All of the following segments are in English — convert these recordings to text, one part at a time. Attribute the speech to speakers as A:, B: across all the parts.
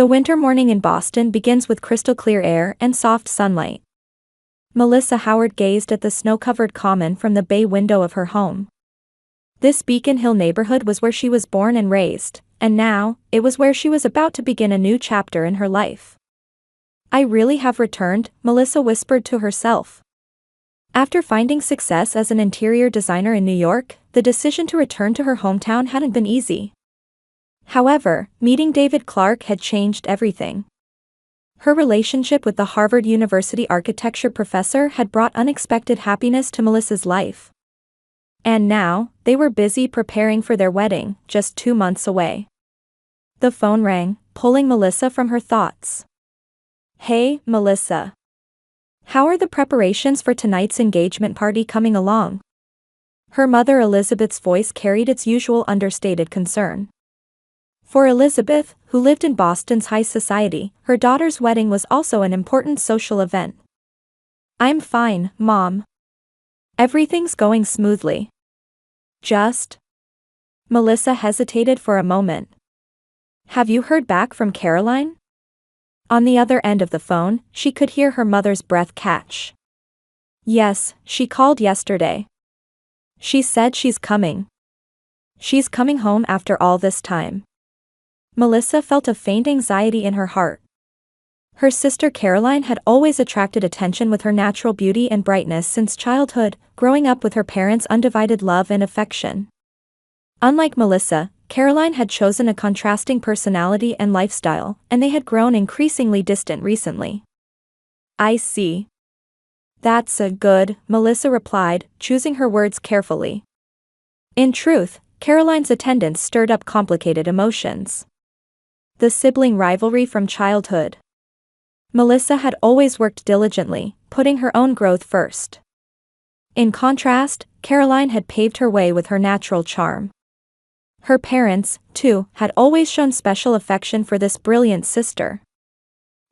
A: The winter morning in Boston begins with crystal clear air and soft sunlight. Melissa Howard gazed at the snow-covered common from the bay window of her home. This Beacon Hill neighborhood was where she was born and raised, and now, it was where she was about to begin a new chapter in her life. "I really have returned," Melissa whispered to herself. After finding success as an interior designer in New York, the decision to return to her hometown hadn't been easy. However, meeting David Clark had changed everything. Her relationship with the Harvard University architecture professor had brought unexpected happiness to Melissa's life. And now, they were busy preparing for their wedding, just 2 months away. The phone rang, pulling Melissa from her thoughts. "Hey, Melissa. How are the preparations for tonight's engagement party coming along?" Her mother Elizabeth's voice carried its usual understated concern. For Elizabeth, who lived in Boston's high society, her daughter's wedding was also an important social event. "I'm fine, Mom. Everything's going smoothly. Just..." Melissa hesitated for a moment. "Have you heard back from Caroline?" On the other end of the phone, she could hear her mother's breath catch. "Yes, she called yesterday. She said she's coming. She's coming home after all this time." Melissa felt a faint anxiety in her heart. Her sister Caroline had always attracted attention with her natural beauty and brightness since childhood, growing up with her parents' undivided love and affection. Unlike Melissa, Caroline had chosen a contrasting personality and lifestyle, and they had grown increasingly distant recently. "I see. That's good," Melissa replied, choosing her words carefully. In truth, Caroline's attendance stirred up complicated emotions. The sibling rivalry from childhood. Melissa had always worked diligently, putting her own growth first. In contrast, Caroline had paved her way with her natural charm. Her parents, too, had always shown special affection for this brilliant sister.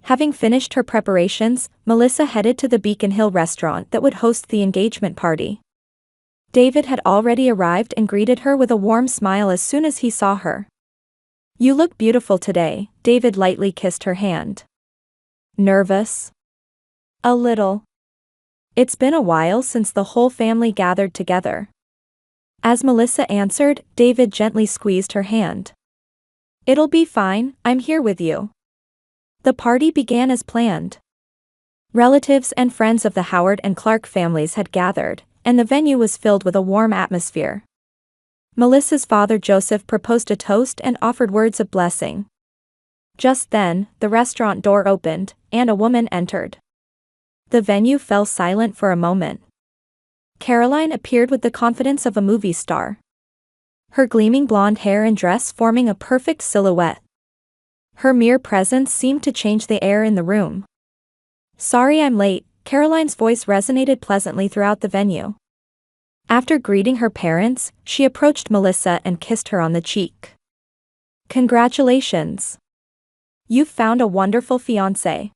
A: Having finished her preparations, Melissa headed to the Beacon Hill restaurant that would host the engagement party. David had already arrived and greeted her with a warm smile as soon as he saw her. "You look beautiful today," David lightly kissed her hand. "Nervous?" "A little. It's been a while since the whole family gathered together." As Melissa answered, David gently squeezed her hand. "It'll be fine, I'm here with you." The party began as planned. Relatives and friends of the Howard and Clark families had gathered, and the venue was filled with a warm atmosphere. Melissa's father Joseph proposed a toast and offered words of blessing. Just then, the restaurant door opened, and a woman entered. The venue fell silent for a moment. Caroline appeared with the confidence of a movie star. Her gleaming blonde hair and dress forming a perfect silhouette. Her mere presence seemed to change the air in the room. "Sorry I'm late," Caroline's voice resonated pleasantly throughout the venue. After greeting her parents, she approached Melissa and kissed her on the cheek. "Congratulations. You've found a wonderful fiancé."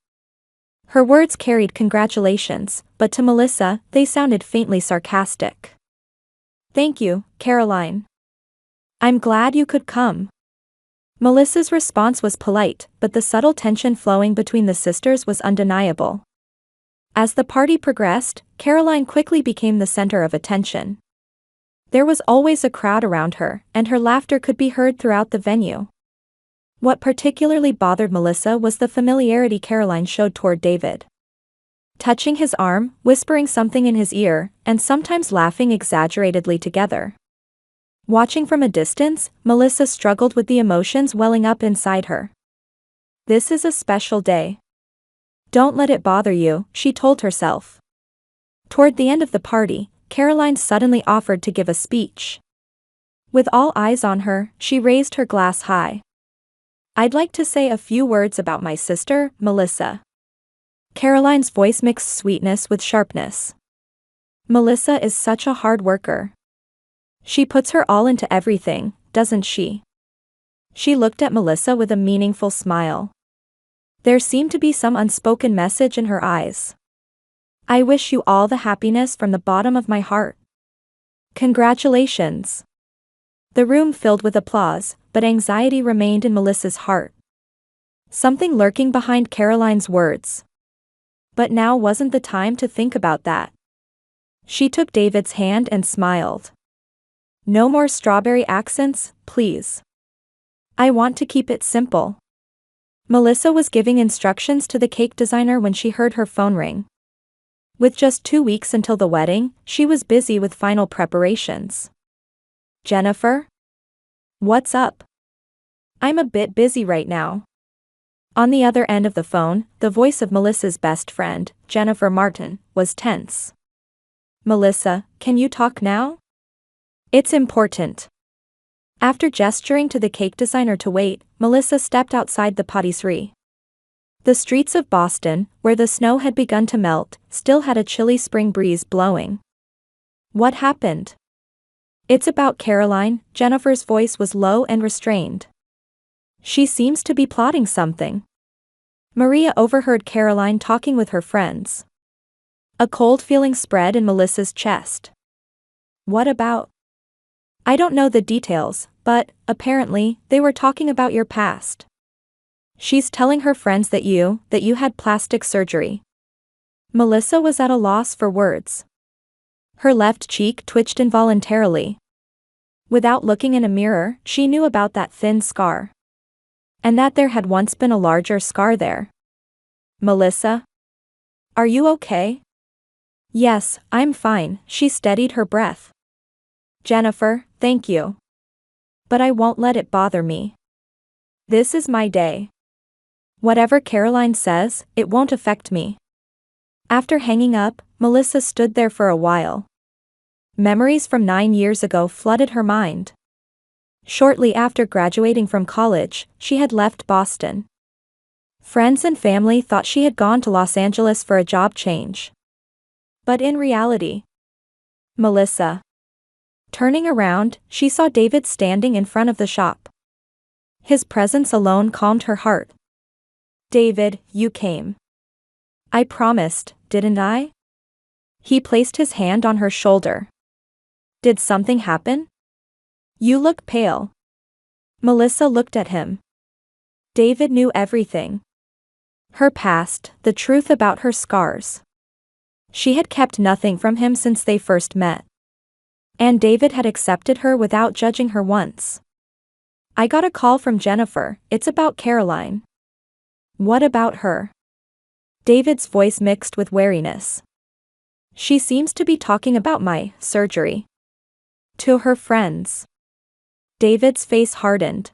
A: Her words carried congratulations, but to Melissa, they sounded faintly sarcastic. "Thank you, Caroline. I'm glad you could come." Melissa's response was polite, but the subtle tension flowing between the sisters was undeniable. As the party progressed, Caroline quickly became the center of attention. There was always a crowd around her, and her laughter could be heard throughout the venue. What particularly bothered Melissa was the familiarity Caroline showed toward David. Touching his arm, whispering something in his ear, and sometimes laughing exaggeratedly together. Watching from a distance, Melissa struggled with the emotions welling up inside her. "This is a special day. Don't let it bother you," she told herself. Toward the end of the party, Caroline suddenly offered to give a speech. With all eyes on her, she raised her glass high. "I'd like to say a few words about my sister, Melissa." Caroline's voice mixed sweetness with sharpness. "Melissa is such a hard worker. She puts her all into everything, doesn't she?" She looked at Melissa with a meaningful smile. There seemed to be some unspoken message in her eyes. "I wish you all the happiness from the bottom of my heart. Congratulations." The room filled with applause, but anxiety remained in Melissa's heart. Something lurking behind Caroline's words. But now wasn't the time to think about that. She took David's hand and smiled. No more strawberry accents, please. I want to keep it simple. Melissa was giving instructions to the cake designer when she heard her phone ring. With just 2 weeks until the wedding, she was busy with final preparations. Jennifer? What's up? I'm a bit busy right now. On the other end of the phone, the voice of Melissa's best friend, Jennifer Martin, was tense. Melissa, can you talk now? It's important. After gesturing to the cake designer to wait, Melissa stepped outside the patisserie. The streets of Boston, where the snow had begun to melt, still had a chilly spring breeze blowing. What happened? It's about Caroline. Jennifer's voice was low and restrained. She seems to be plotting something. Maria overheard Caroline talking with her friends. A cold feeling spread in Melissa's chest. What about? I don't know the details, but, apparently, they were talking about your past. She's telling her friends that you had plastic surgery. Melissa was at a loss for words. Her left cheek twitched involuntarily. Without looking in a mirror, she knew about that thin scar. And that there had once been a larger scar there. Melissa? Are you okay? Yes, I'm fine, she steadied her breath. Jennifer, thank you. But I won't let it bother me. This is my day. Whatever Caroline says, it won't affect me. After hanging up, Melissa stood there for a while. Memories from 9 years ago flooded her mind. Shortly after graduating from college, she had left Boston. Friends and family thought she had gone to Los Angeles for a job change. But in reality, Melissa. Turning around, she saw David standing in front of the shop. His presence alone calmed her heart. David, you came. I promised, didn't I? He placed his hand on her shoulder. Did something happen? You look pale. Melissa looked at him. David knew everything. Her past, the truth about her scars. She had kept nothing from him since they first met. And David had accepted her without judging her once. I got a call from Jennifer, it's about Caroline. What about her? David's voice mixed with wariness. She seems to be talking about my surgery. To her friends. David's face hardened.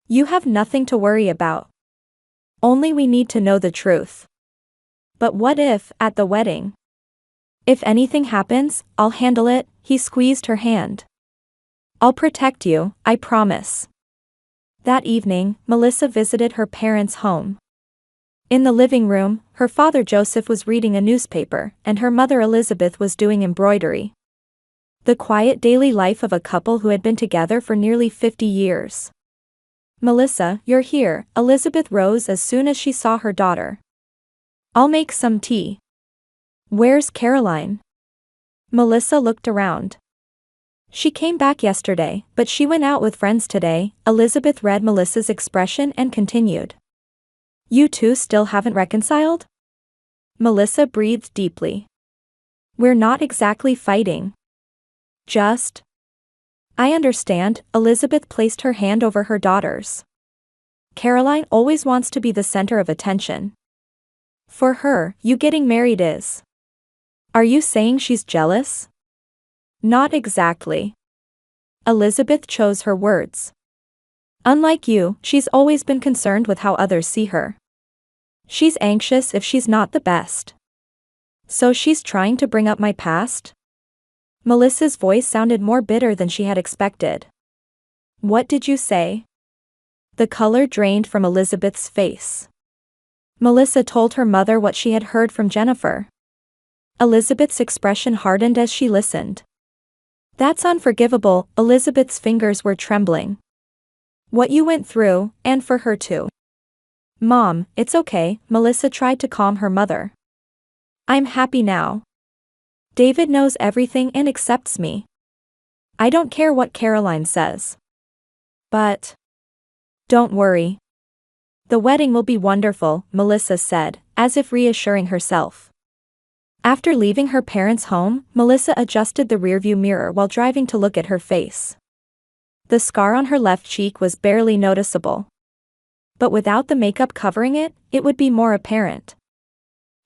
A: You have nothing to worry about. Only we need to know the truth. But what if, at the wedding? If anything happens, I'll handle it, he squeezed her hand. I'll protect you, I promise. That evening, Melissa visited her parents' home. In the living room, her father Joseph was reading a newspaper, and her mother Elizabeth was doing embroidery. The quiet daily life of a couple who had been together for nearly 50 years. Melissa, you're here, Elizabeth rose as soon as she saw her daughter. I'll make some tea. Where's Caroline? Melissa looked around. She came back yesterday, but she went out with friends today. Elizabeth read Melissa's expression and continued. You two still haven't reconciled? Melissa breathed deeply. We're not exactly fighting. Just. I understand, Elizabeth placed her hand over her daughter's. Caroline always wants to be the center of attention. For her, you getting married is. Are you saying she's jealous? Not exactly. Elizabeth chose her words. Unlike you, she's always been concerned with how others see her. She's anxious if she's not the best. So she's trying to bring up my past? Melissa's voice sounded more bitter than she had expected. What did you say? The color drained from Elizabeth's face. Melissa told her mother what she had heard from Jennifer. Elizabeth's expression hardened as she listened. That's unforgivable, Elizabeth's fingers were trembling. What you went through, and for her too. Mom, it's okay, Melissa tried to calm her mother. I'm happy now. David knows everything and accepts me. I don't care what Caroline says. But. Don't worry. The wedding will be wonderful, Melissa said, as if reassuring herself. After leaving her parents' home, Melissa adjusted the rearview mirror while driving to look at her face. The scar on her left cheek was barely noticeable. But without the makeup covering it, it would be more apparent.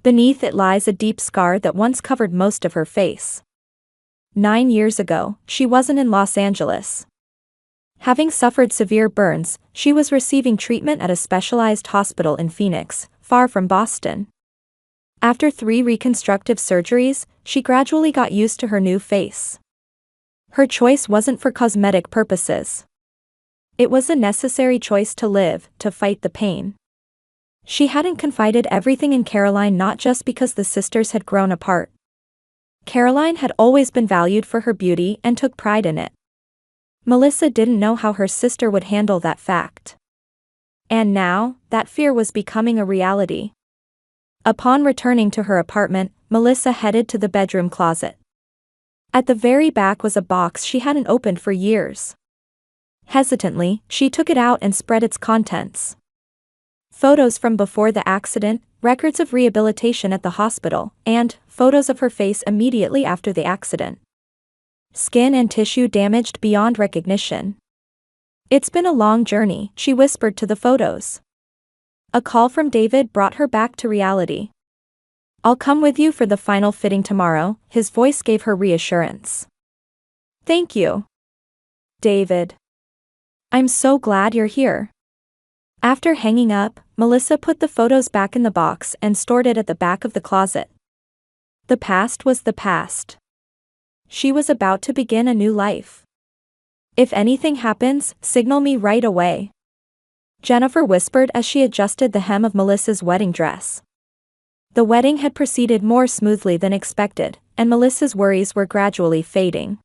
A: Beneath it lies a deep scar that once covered most of her face. 9 years ago, she wasn't in Los Angeles. Having suffered severe burns, she was receiving treatment at a specialized hospital in Phoenix, far from Boston. After 3 reconstructive surgeries, she gradually got used to her new face. Her choice wasn't for cosmetic purposes. It was a necessary choice to live, to fight the pain. She hadn't confided everything in Caroline not just because the sisters had grown apart. Caroline had always been valued for her beauty and took pride in it. Melissa didn't know how her sister would handle that fact. And now, that fear was becoming a reality. Upon returning to her apartment, Melissa headed to the bedroom closet. At the very back was a box she hadn't opened for years. Hesitantly, she took it out and spread its contents. Photos from before the accident, records of rehabilitation at the hospital, and photos of her face immediately after the accident. Skin and tissue damaged beyond recognition. "It's been a long journey," she whispered to the photos. A call from David brought her back to reality. "I'll come with you for the final fitting tomorrow," his voice gave her reassurance. "Thank you, David. I'm so glad you're here." After hanging up, Melissa put the photos back in the box and stored it at the back of the closet. The past was the past. She was about to begin a new life. "If anything happens, signal me right away," Jennifer whispered as she adjusted the hem of Melissa's wedding dress. The wedding had proceeded more smoothly than expected, and Melissa's worries were gradually fading.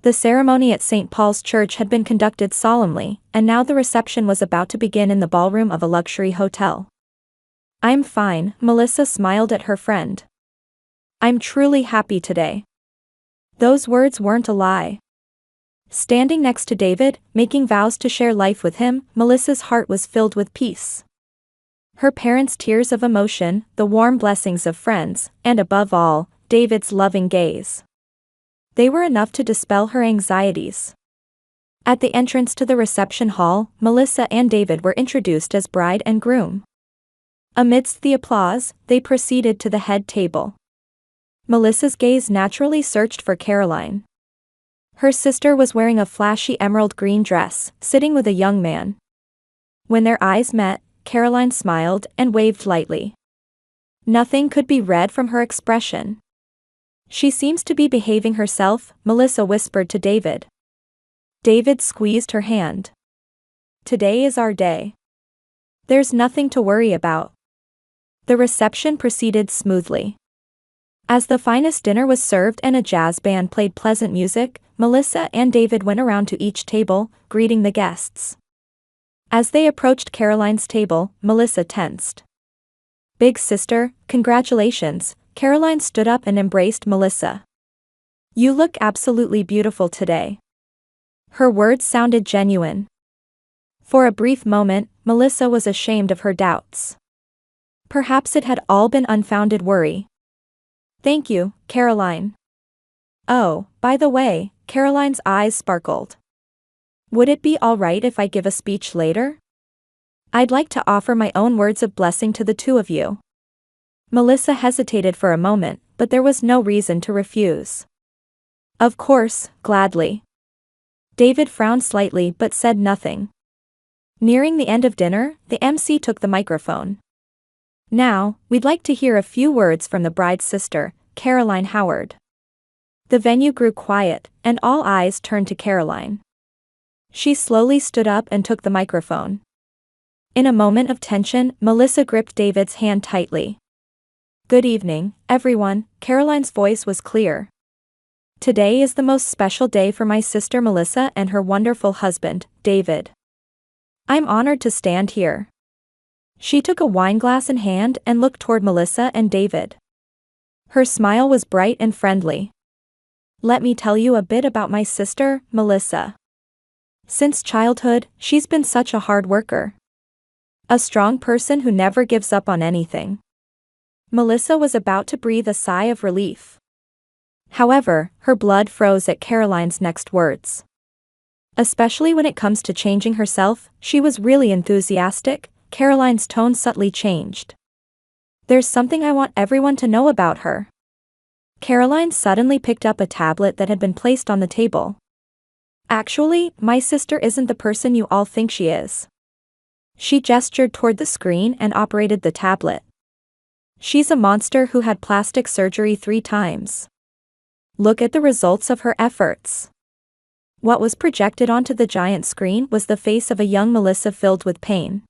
A: The ceremony at St. Paul's Church had been conducted solemnly, and now the reception was about to begin in the ballroom of a luxury hotel. "I'm fine," Melissa smiled at her friend. "I'm truly happy today." Those words weren't a lie. Standing next to David, making vows to share life with him, Melissa's heart was filled with peace. Her parents' tears of emotion, the warm blessings of friends, and above all, David's loving gaze. They were enough to dispel her anxieties. At the entrance to the reception hall, Melissa and David were introduced as bride and groom. Amidst the applause, they proceeded to the head table. Melissa's gaze naturally searched for Caroline. Her sister was wearing a flashy emerald green dress, sitting with a young man. When their eyes met, Caroline smiled and waved lightly. Nothing could be read from her expression. "She seems to be behaving herself," Melissa whispered to David. David squeezed her hand. "Today is our day. There's nothing to worry about." The reception proceeded smoothly. As the finest dinner was served and a jazz band played pleasant music, Melissa and David went around to each table, greeting the guests. As they approached Caroline's table, Melissa tensed. "Big sister, congratulations," Caroline stood up and embraced Melissa. "You look absolutely beautiful today." Her words sounded genuine. For a brief moment, Melissa was ashamed of her doubts. Perhaps it had all been unfounded worry. "Thank you, Caroline." "Oh, by the way," Caroline's eyes sparkled. "Would it be all right if I give a speech later? I'd like to offer my own words of blessing to the two of you." Melissa hesitated for a moment, but there was no reason to refuse. "Of course, gladly." David frowned slightly but said nothing. Nearing the end of dinner, the MC took the microphone. "Now, we'd like to hear a few words from the bride's sister, Caroline Howard." The venue grew quiet, and all eyes turned to Caroline. She slowly stood up and took the microphone. In a moment of tension, Melissa gripped David's hand tightly. "Good evening, everyone," Caroline's voice was clear. "Today is the most special day for my sister Melissa and her wonderful husband, David. I'm honored to stand here." She took a wineglass in hand and looked toward Melissa and David. Her smile was bright and friendly. "Let me tell you a bit about my sister, Melissa. Since childhood, she's been such a hard worker. A strong person who never gives up on anything. Melissa was about to breathe a sigh of relief. However, her blood froze at Caroline's next words. Especially when it comes to changing herself, she was really enthusiastic. Caroline's tone subtly changed. There's something I want everyone to know about her. Caroline suddenly picked up a tablet that had been placed on the table. Actually, my sister isn't the person you all think she is. She gestured toward the screen and operated the tablet. She's a monster who had plastic surgery 3 times. Look at the results of her efforts. What was projected onto the giant screen was the face of a young Melissa filled with pain.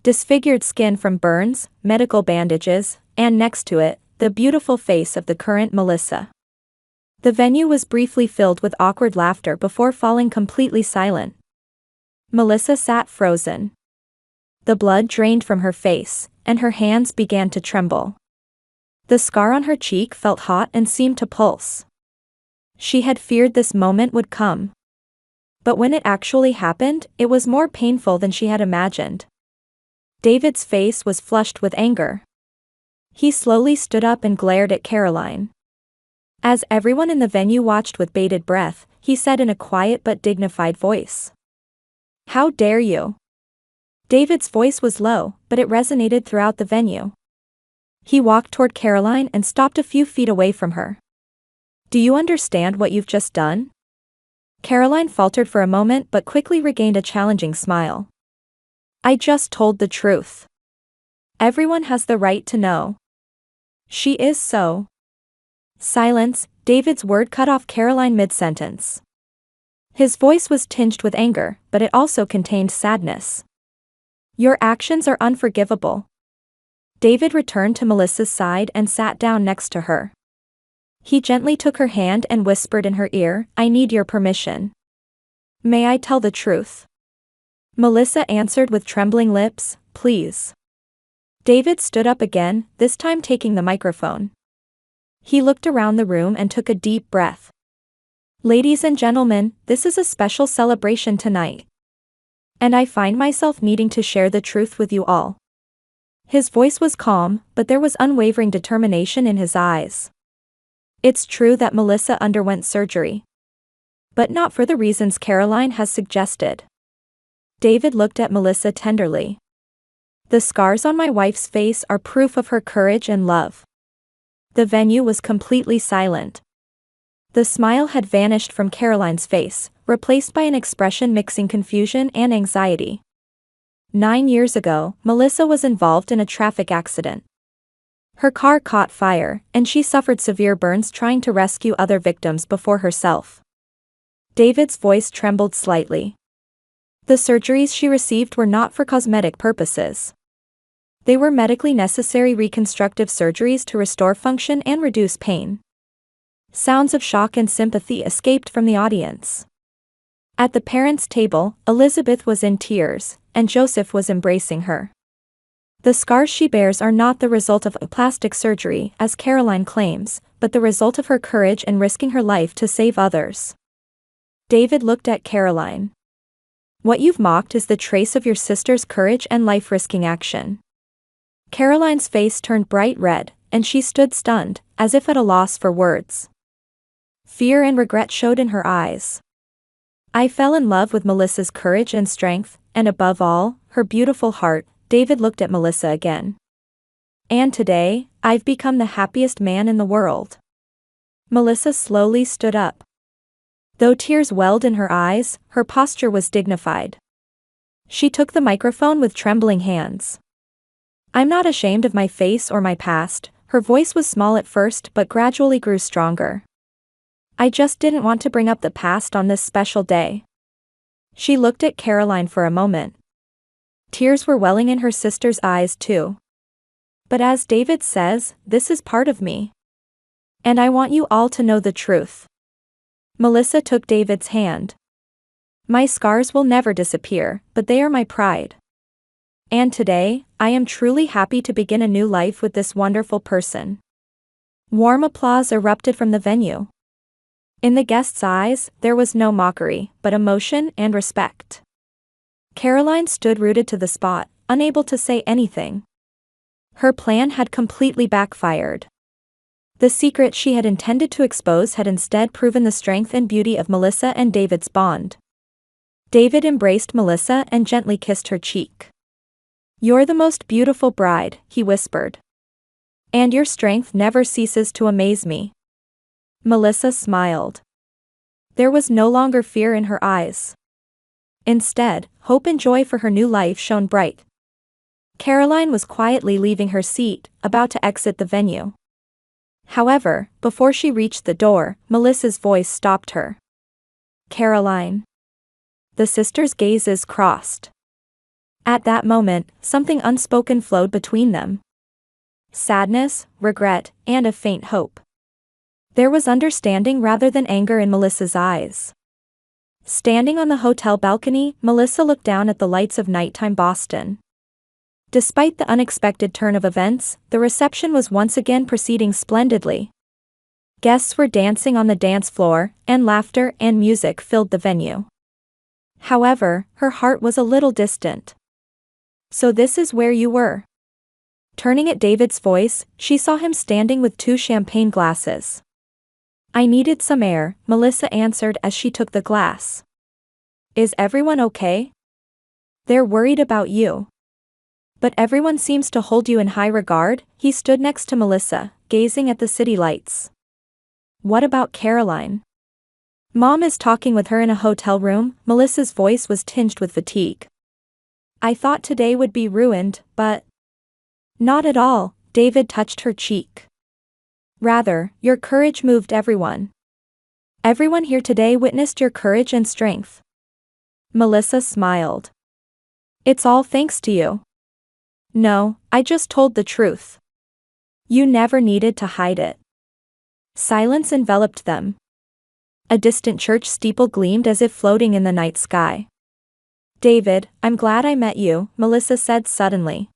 A: Disfigured skin from burns, medical bandages, and next to it, the beautiful face of the current Melissa. The venue was briefly filled with awkward laughter before falling completely silent. Melissa sat frozen. The blood drained from her face, and her hands began to tremble. The scar on her cheek felt hot and seemed to pulse. She had feared this moment would come. But when it actually happened, it was more painful than she had imagined. David's face was flushed with anger. He slowly stood up and glared at Caroline. As everyone in the venue watched with bated breath, he said in a quiet but dignified voice. "How dare you?" David's voice was low, but it resonated throughout the venue. He walked toward Caroline and stopped a few feet away from her. "Do you understand what you've just done?" Caroline faltered for a moment but quickly regained a challenging smile. "I just told the truth. Everyone has the right to know. She is so." Silence. David's word cut off Caroline mid-sentence. His voice was tinged with anger, but it also contained sadness. "Your actions are unforgivable." David returned to Melissa's side and sat down next to her. He gently took her hand and whispered in her ear, "I need your permission. May I tell the truth?" Melissa answered with trembling lips, "Please." David stood up again, this time taking the microphone. He looked around the room and took a deep breath. "Ladies and gentlemen, this is a special celebration tonight. And I find myself needing to share the truth with you all." His voice was calm, but there was unwavering determination in his eyes. "It's true that Melissa underwent surgery. But not for the reasons Caroline has suggested." David looked at Melissa tenderly. "The scars on my wife's face are proof of her courage and love." The venue was completely silent. The smile had vanished from Caroline's face, replaced by an expression mixing confusion and anxiety. 9 years ago, Melissa was involved in a traffic accident. Her car caught fire, and she suffered severe burns trying to rescue other victims before herself. David's voice trembled slightly. The surgeries she received were not for cosmetic purposes. They were medically necessary reconstructive surgeries to restore function and reduce pain. Sounds of shock and sympathy escaped from the audience. At the parents' table, Elizabeth was in tears, and Joseph was embracing her. The scars she bears are not the result of a plastic surgery, as Caroline claims, but the result of her courage and risking her life to save others. David looked at Caroline. "What you've mocked is the trace of your sister's courage and life-risking action." Caroline's face turned bright red, and she stood stunned, as if at a loss for words. Fear and regret showed in her eyes. "I fell in love with Melissa's courage and strength, and above all, her beautiful heart." David looked at Melissa again. "And today, I've become the happiest man in the world." Melissa slowly stood up. Though tears welled in her eyes, her posture was dignified. She took the microphone with trembling hands. "I'm not ashamed of my face or my past." Her voice was small at first but gradually grew stronger. "I just didn't want to bring up the past on this special day." She looked at Caroline for a moment. Tears were welling in her sister's eyes too. "But as David says, this is part of me. And I want you all to know the truth." Melissa took David's hand. "My scars will never disappear, but they are my pride. And today, I am truly happy to begin a new life with this wonderful person." Warm applause erupted from the venue. In the guests' eyes, there was no mockery, but emotion and respect. Caroline stood rooted to the spot, unable to say anything. Her plan had completely backfired. The secret she had intended to expose had instead proven the strength and beauty of Melissa and David's bond. David embraced Melissa and gently kissed her cheek. "You're the most beautiful bride," he whispered. "And your strength never ceases to amaze me." Melissa smiled. There was no longer fear in her eyes. Instead, hope and joy for her new life shone bright. Caroline was quietly leaving her seat, about to exit the venue. However, before she reached the door, Melissa's voice stopped her. "Caroline." The sisters' gazes crossed. At that moment, something unspoken flowed between them. Sadness, regret, and a faint hope. There was understanding rather than anger in Melissa's eyes. Standing on the hotel balcony, Melissa looked down at the lights of nighttime Boston. Despite the unexpected turn of events, the reception was once again proceeding splendidly. Guests were dancing on the dance floor, and laughter and music filled the venue. However, her heart was a little distant. "So this is where you were?" Turning at David's voice, she saw him standing with 2 champagne glasses. "I needed some air," Melissa answered as she took the glass. "Is everyone okay?" "They're worried about you. But everyone seems to hold you in high regard." He stood next to Melissa, gazing at the city lights. "What about Caroline?" "Mom is talking with her in a hotel room." Melissa's voice was tinged with fatigue. "I thought today would be ruined, but..." "Not at all." David touched her cheek. "Rather, your courage moved everyone. Everyone here today witnessed your courage and strength." Melissa smiled. "It's all thanks to you." "No, I just told the truth. You never needed to hide it." Silence enveloped them. A distant church steeple gleamed as if floating in the night sky. "David, I'm glad I met you," Melissa said suddenly.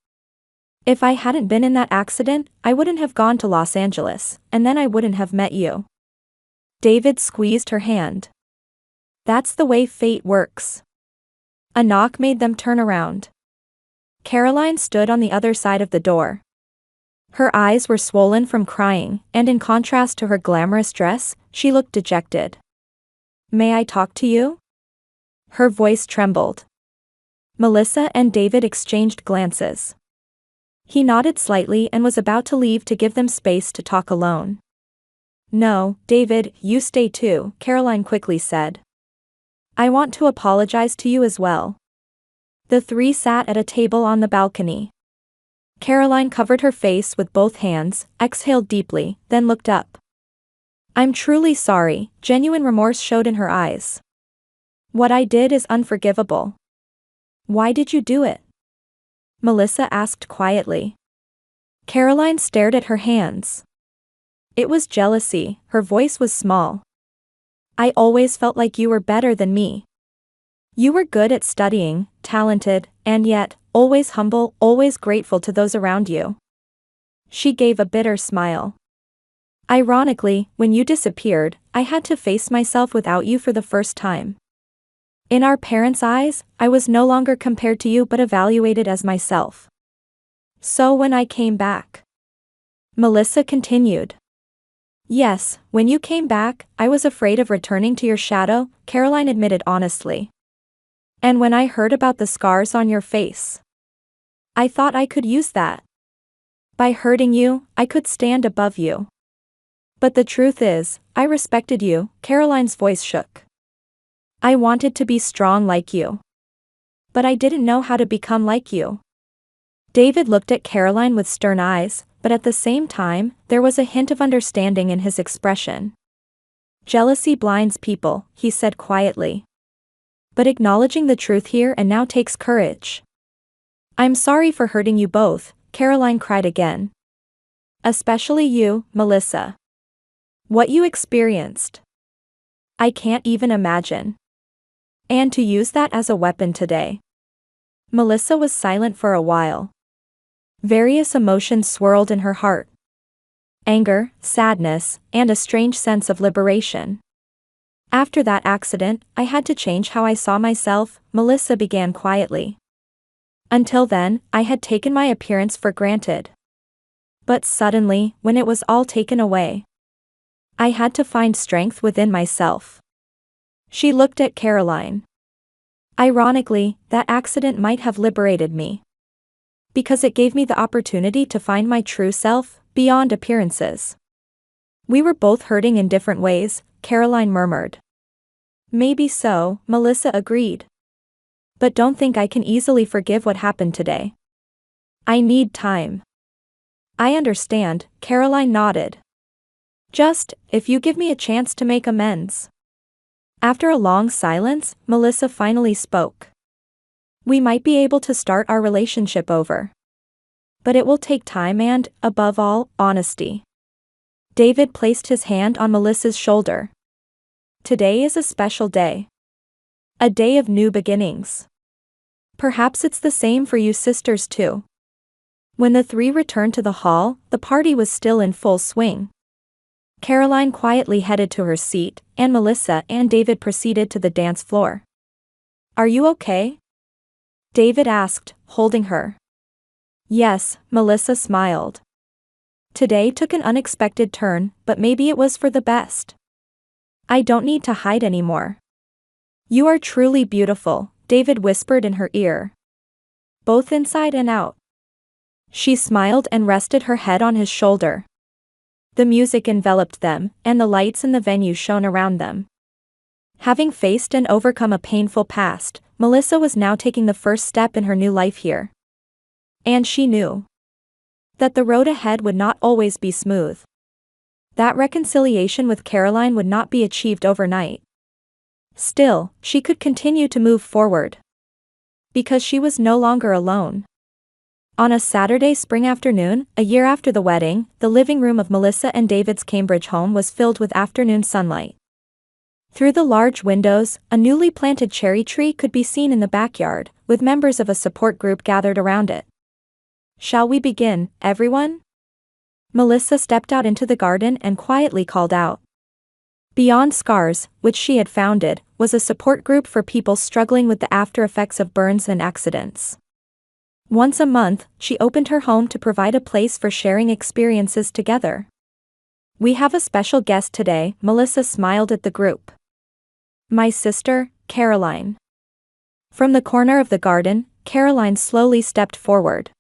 A: "If I hadn't been in that accident, I wouldn't have gone to Los Angeles, and then I wouldn't have met you." David squeezed her hand. "That's the way fate works." A knock made them turn around. Caroline stood on the other side of the door. Her eyes were swollen from crying, and in contrast to her glamorous dress, she looked dejected. "May I talk to you?" Her voice trembled. Melissa and David exchanged glances. He nodded slightly and was about to leave to give them space to talk alone. "No, David, you stay too," Caroline quickly said. "I want to apologize to you as well." The 3 sat at a table on the balcony. Caroline covered her face with both hands, exhaled deeply, then looked up. "I'm truly sorry." Genuine remorse showed in her eyes. "What I did is unforgivable." "Why did you do it?" Melissa asked quietly. Caroline stared at her hands. "It was jealousy." Her voice was small. "I always felt like you were better than me. You were good at studying, talented, and yet, always humble, always grateful to those around you." She gave a bitter smile. "Ironically, when you disappeared, I had to face myself without you for the first time. In our parents' eyes, I was no longer compared to you but evaluated as myself. So when I came back..." Melissa continued. "Yes, when you came back, I was afraid of returning to your shadow," Caroline admitted honestly. "And when I heard about the scars on your face, I thought I could use that. By hurting you, I could stand above you. But the truth is, I respected you." Caroline's voice shook. "I wanted to be strong like you. But I didn't know how to become like you." David looked at Caroline with stern eyes, but at the same time, there was a hint of understanding in his expression. "Jealousy blinds people," he said quietly. "But acknowledging the truth here and now takes courage." "I'm sorry for hurting you both," Caroline cried again. "Especially you, Melissa. What you experienced. I can't even imagine. And to use that as a weapon today." Melissa was silent for a while. Various emotions swirled in her heart. Anger, sadness, and a strange sense of liberation. "After that accident, I had to change how I saw myself," Melissa began quietly. Until then, I had taken my appearance for granted. But suddenly, when it was all taken away, I had to find strength within myself. She looked at Caroline. Ironically, that accident might have liberated me. Because it gave me the opportunity to find my true self, beyond appearances. We were both hurting in different ways, Caroline murmured. Maybe so, Melissa agreed. But don't think I can easily forgive what happened today. I need time. I understand, Caroline nodded. Just, if you give me a chance to make amends. After a long silence, Melissa finally spoke. We might be able to start our relationship over. But it will take time and, above all, honesty. David placed his hand on Melissa's shoulder. Today is a special day. A day of new beginnings. Perhaps it's the same for you sisters too. When the three returned to the hall, the party was still in full swing. Caroline quietly headed to her seat, and Melissa and David proceeded to the dance floor. Are you okay? David asked, holding her. Yes, Melissa smiled. Today took an unexpected turn, but maybe it was for the best. I don't need to hide anymore. You are truly beautiful, David whispered in her ear. Both inside and out. She smiled and rested her head on his shoulder. The music enveloped them, and the lights in the venue shone around them. Having faced and overcome a painful past, Melissa was now taking the first step in her new life here. And she knew that the road ahead would not always be smooth. That reconciliation with Caroline would not be achieved overnight. Still, she could continue to move forward. Because she was no longer alone. On a Saturday spring afternoon, a year after the wedding, the living room of Melissa and David's Cambridge home was filled with afternoon sunlight. Through the large windows, a newly planted cherry tree could be seen in the backyard, with members of a support group gathered around it. Shall we begin, everyone? Melissa stepped out into the garden and quietly called out. Beyond Scars, which she had founded, was a support group for people struggling with the after effects of burns and accidents. Once a month, she opened her home to provide a place for sharing experiences together. We have a special guest today, Melissa smiled at the group. My sister, Caroline. From the corner of the garden, Caroline slowly stepped forward.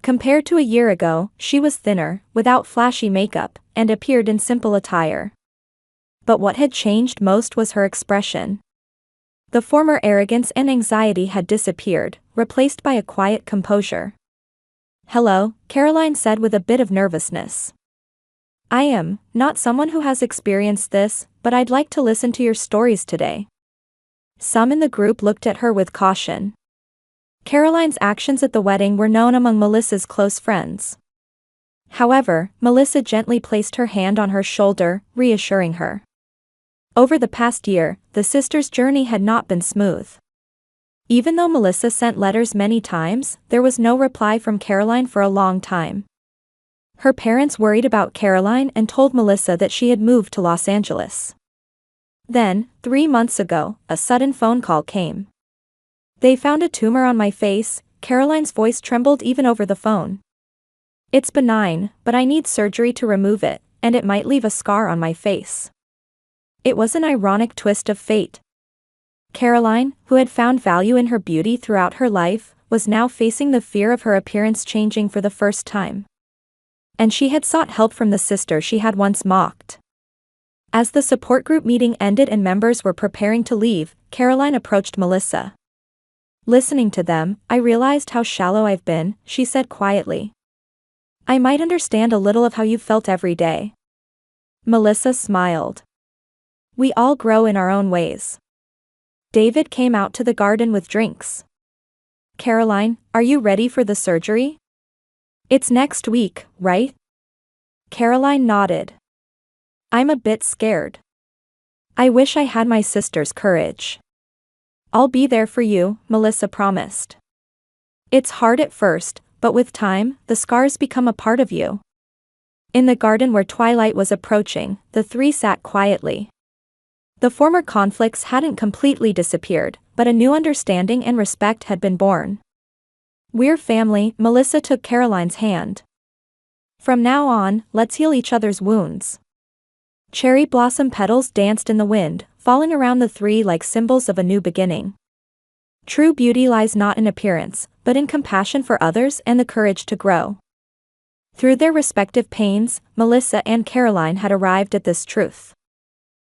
A: Compared to a year ago, she was thinner, without flashy makeup, and appeared in simple attire. But what had changed most was her expression. The former arrogance and anxiety had disappeared, replaced by a quiet composure. Hello, Caroline said with a bit of nervousness. I am not someone who has experienced this, but I'd like to listen to your stories today. Some in the group looked at her with caution. Caroline's actions at the wedding were known among Melissa's close friends. However, Melissa gently placed her hand on her shoulder, reassuring her. Over the past year, the sisters' journey had not been smooth. Even though Melissa sent letters many times, there was no reply from Caroline for a long time. Her parents worried about Caroline and told Melissa that she had moved to Los Angeles. Then, 3 months ago, a sudden phone call came. They found a tumor on my face, Caroline's voice trembled even over the phone. It's benign, but I need surgery to remove it, and it might leave a scar on my face. It was an ironic twist of fate. Caroline, who had found value in her beauty throughout her life, was now facing the fear of her appearance changing for the first time. And she had sought help from the sister she had once mocked. As the support group meeting ended and members were preparing to leave, Caroline approached Melissa. Listening to them, I realized how shallow I've been, she said quietly. I might understand a little of how you felt every day. Melissa smiled. We all grow in our own ways. David came out to the garden with drinks. Caroline, are you ready for the surgery? It's next week, right? Caroline nodded. I'm a bit scared. I wish I had my sister's courage. I'll be there for you, Melissa promised. It's hard at first, but with time, the scars become a part of you. In the garden where twilight was approaching, the three sat quietly. The former conflicts hadn't completely disappeared, but a new understanding and respect had been born. We're family, Melissa took Caroline's hand. From now on, let's heal each other's wounds. Cherry blossom petals danced in the wind, falling around the three like symbols of a new beginning. True beauty lies not in appearance, but in compassion for others and the courage to grow. Through their respective pains, Melissa and Caroline had arrived at this truth.